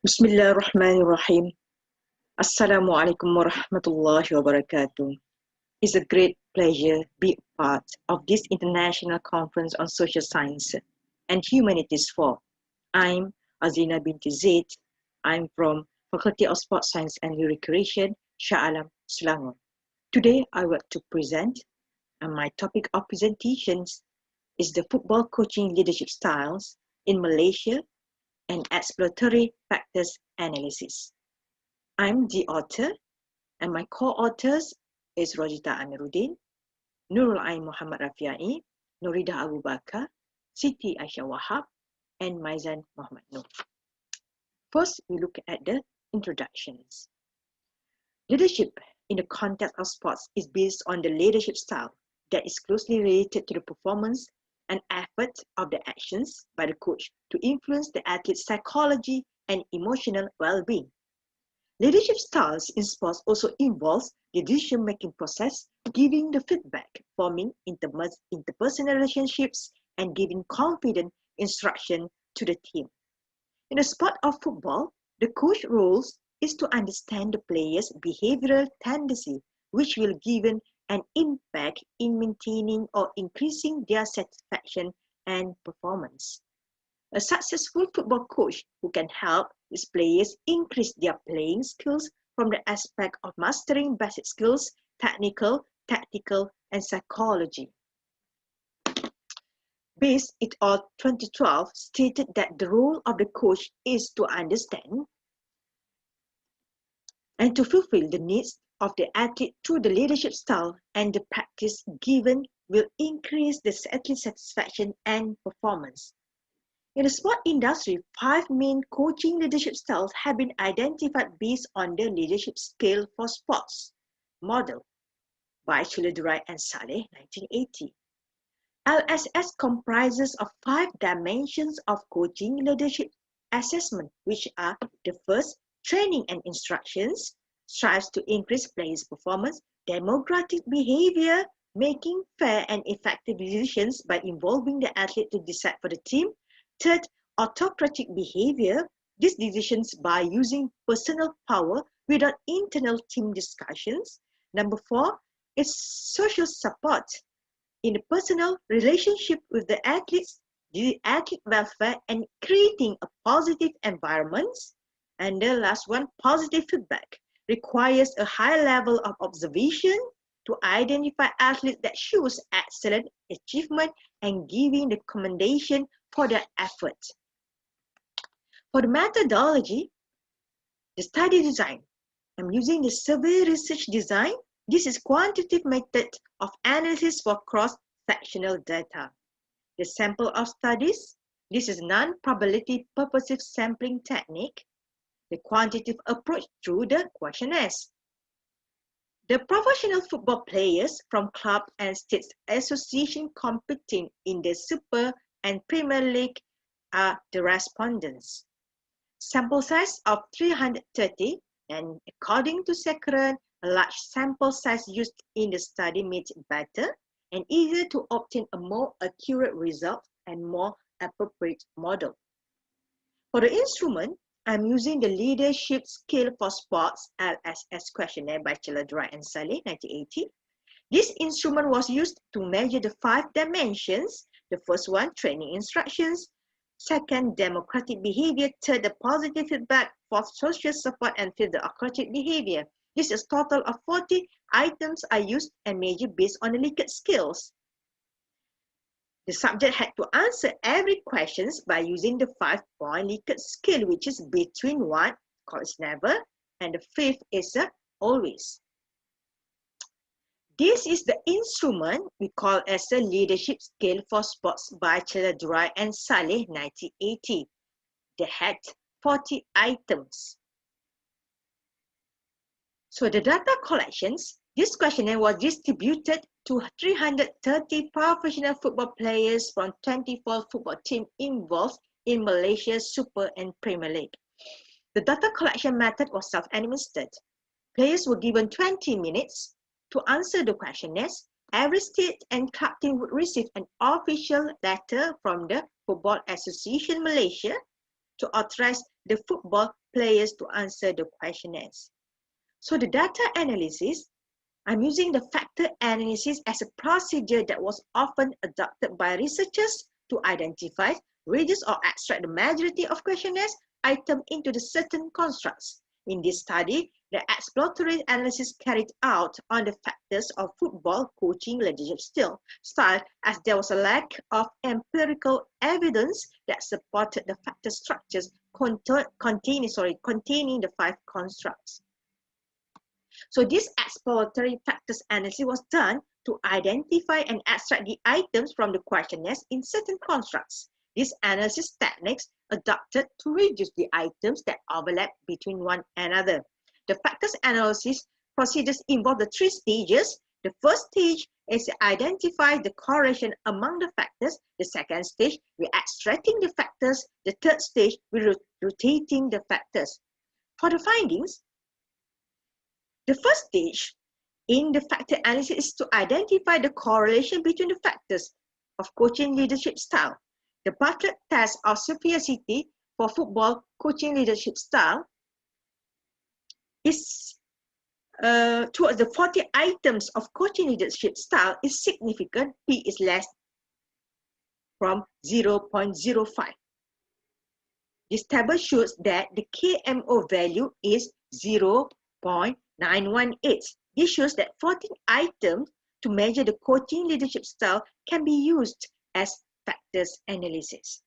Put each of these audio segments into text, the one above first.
Bismillahirrahmanirrahim. Assalamualaikum warahmatullahi wabarakatuh. It's a great pleasure to be part of this international conference on social science and humanities for. I'm Azina Binti Zaid. I'm from Faculty of Sports Science and Recreation, Shah Alam, Selangor. Today I want to present, and my topic of presentations is the football coaching leadership styles in Malaysia and exploratory factors analysis. I'm the author, and my co-authors is Rojita Amiruddin, Nurul Ain Muhammad Rafiai, Nuridah Abu Bakar, Siti Aisyah Wahab, and Maizan Muhammad Noor. First, we look at the introductions. Leadership in the context of sports is based on the leadership style that is closely related to the performance and effort of the actions by the coach to influence the athlete's psychology and emotional well-being. Leadership styles in sports also involves the decision-making process, giving the feedback, forming interpersonal relationships, and giving confident instruction to the team. In the sport of football, the coach role is to understand the players' behavioral tendency, which will give an impact in maintaining or increasing their satisfaction and performance. A successful football coach who can help his players increase their playing skills from the aspect of mastering basic skills, technical, tactical, and psychology. Base et al. 2012 stated that the role of the coach is to understand and to fulfill the needs of the athlete through the leadership style, and the practice given will increase the athlete satisfaction and performance. In the sport industry, 5 main coaching leadership styles have been identified based on the leadership scale for sports model by Chilodrai and Saleh, 1980. LSS comprises of 5 dimensions of coaching leadership assessment, which are the first, training and instructions, strives to increase players' performance, democratic behavior, making fair and effective decisions by involving the athlete to decide for the team. Third, autocratic behavior, these decisions by using personal power without internal team discussions. Number 4 is social support. In the personal relationship with the athletes, the athlete welfare and creating a positive environment. And the last one, positive feedback, requires a high level of observation to identify athletes that shows excellent achievement and giving the commendation for their effort. For the methodology, the study design, I'm using the survey research design. This is quantitative method of analysis for cross-sectional data. The sample of studies, this is non-probability purposive sampling technique. The quantitative approach through the questionnaires. The professional football players from club and state association competing in the Super and Premier League are the respondents. Sample size of 330, and according to Sekaran, a large sample size used in the study made it better and easier to obtain a more accurate result and more appropriate model. For the instrument, I'm using the Leadership Skill for Sports LSS questionnaire by Chilodrai and Saleh, 1980. This instrument was used to measure the 5 dimensions. The first one, training instructions. Second, democratic behavior. Third, the positive feedback. Fourth, social support. And fifth, the aquatic behavior. This is a total of 40 items are used and measured based on the Likert skills. The subject had to answer every question by using the 5-point Likert scale, which is between 1, called is never, and the 5th is always. This is the instrument we call as a leadership scale for sports by Chilodrai and Saleh, 1980. They had 40 items. So the data collections, this questionnaire was distributed to 330 professional football players from 24 football teams involved in Malaysia's Super and Premier League. The data collection method was self-administered. Players were given 20 minutes to answer the questionnaires. Every state and club team would receive an official letter from the Football Association Malaysia to authorize the football players to answer the questionnaires. So the data analysis, I'm using the factor analysis as a procedure that was often adopted by researchers to identify, reduce or extract the majority of questionnaires items into the certain constructs. In this study, the exploratory analysis carried out on the factors of football coaching leadership style, as there was a lack of empirical evidence that supported the factor structures containing the 5 constructs. So this exploratory factors analysis was done to identify and extract the items from the questionnaires in certain constructs. This analysis techniques adopted to reduce the items that overlap between one another. The factors analysis procedures involve the 3 stages. The first stage is to identify the correlation among the factors. The second stage, we're extracting the factors. The third stage, we're rotating the factors. For the findings, the first stage in the factor analysis is to identify the correlation between the factors of coaching leadership style. The Bartlett test of superiority for football coaching leadership style is towards the 40 items of coaching leadership style is significant. P is less from 0.05. This table shows that the KMO value is 0.918. This shows that 14 items to measure the coaching leadership style can be used as factors analysis.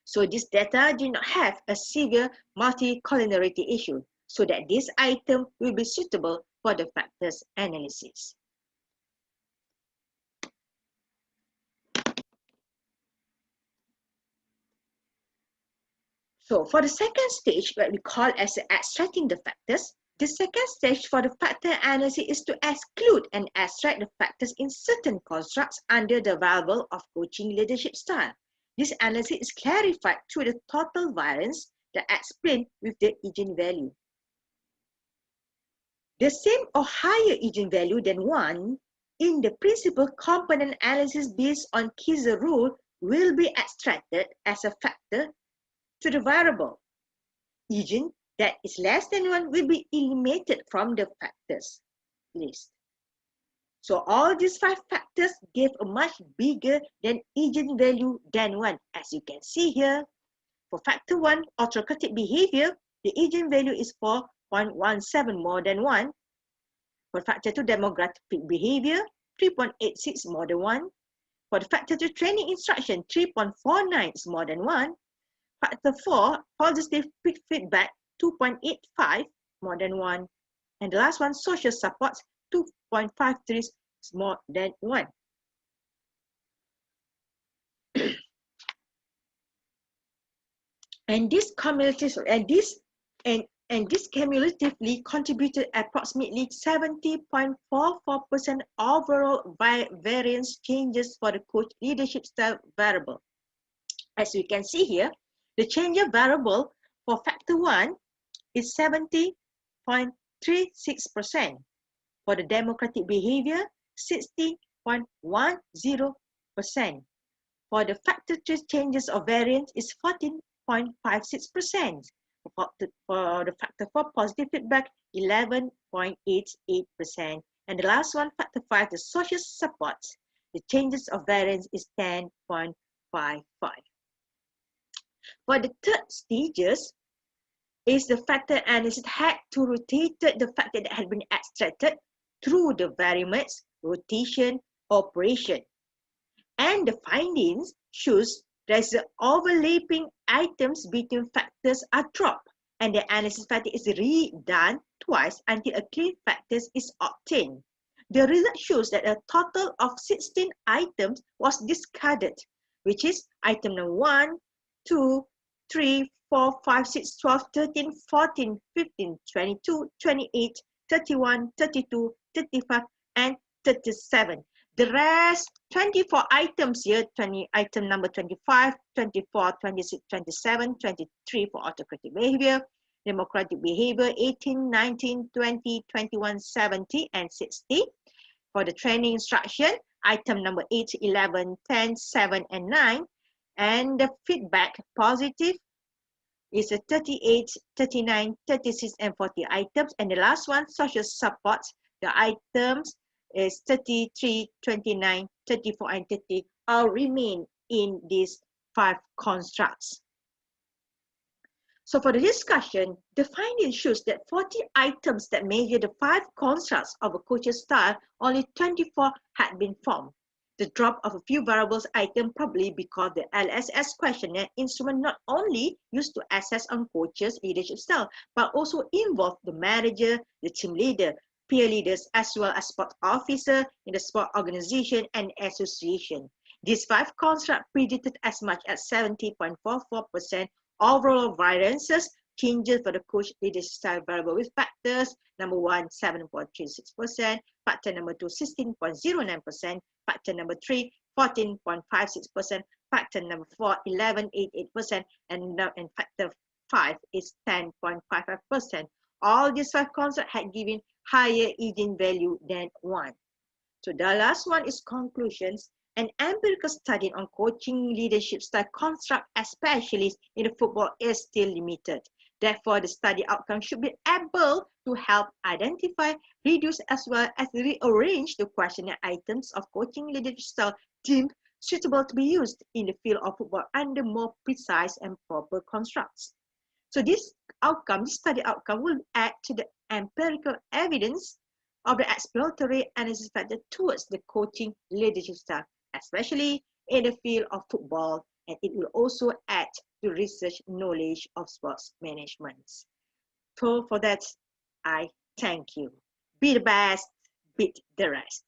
So this data do not have a severe multicollinearity issue, so that this item will be suitable for the factors analysis. So for the second stage, what we call as extracting the factors, the second stage for the factor analysis is to exclude and extract the factors in certain constructs under the variable of coaching leadership style. This analysis is clarified through the total variance that explained with the eigenvalue. The same or higher eigenvalue than 1 in the principal component analysis based on Kaiser rule will be extracted as a factor to the variable. Eigen that is less than 1 will be eliminated from the factors list. So all these 5 factors give a much bigger than eigenvalue than 1. As you can see here, for factor 1, autocratic behavior, the eigenvalue is 4.17 more than 1. For factor 2, demographic behavior, 3.86 more than 1. For the factor 2, training instruction, 3.49 is more than 1. Factor 4, positive feedback, 2.85 more than 1. And the last one, social support, 2.53 is more than 1. And this cumulatively contributed approximately 70.44% overall variance changes for the coach leadership style variable. As we can see here, the change of variable for factor 1 is 70.36%. For the democratic behavior, 60.10%. For the factor 2 changes of variance is 14.56%. For the factor 4 positive feedback, 11.88%. And the last one, factor 5, the social support, the changes of variance is 10.55. For the third stages, is the factor analysis had to rotate the factor that had been extracted through the variance rotation operation. And the findings shows there's the overlapping items between factors are dropped, and the analysis factor is redone twice until a clean factors is obtained. The result shows that a total of 16 items was discarded, which is item number 1, 2, 3, 4, 5, 6, 12, 13, 14, 15, 22, 28, 31, 32, 35, and 37. The rest, 24 items here, item number 25, 24, 26, 27, 23 for autocratic behavior, democratic behavior, 18, 19, 20, 21, 70, and 60. For the training instruction, item number 8, 11, 10, 7, and 9. And the feedback, positive, is a 38, 39, 36, and 40 items. And the last one, social support, the items is 33, 29, 34, and 30 all remain in these 5 constructs. So for the discussion, the finding shows that 40 items that measure the 5 constructs of a coach's style, only 24 had been formed. The drop of a few variables item probably because the LSS questionnaire instrument not only used to assess on coaches' leadership style, but also involved the manager, the team leader, peer leaders, as well as sport officer in the sport organization and association. These 5 constructs predicted as much as 70.44% overall variances, changes for the coach leadership style variable with factors. Number 1, 7.36%, factor number 2, 16.09%, factor number 3, 14.56%, factor number 4, 11.88%, and factor 5 is 10.55%. All these 5 concepts had given higher eigenvalue than 1. So the last one is conclusions. An empirical study on coaching leadership style construct, especially in the football, is still limited. Therefore, the study outcome should be able to help identify, reduce, as well as rearrange the questionnaire items of coaching leadership style deemed suitable to be used in the field of football under more precise and proper constructs. So this study outcome will add to the empirical evidence of the exploratory analysis factor towards the coaching leadership style, especially in the field of football, and it will also add to research knowledge of sports management. So for that, I thank you. Be the best, beat the rest.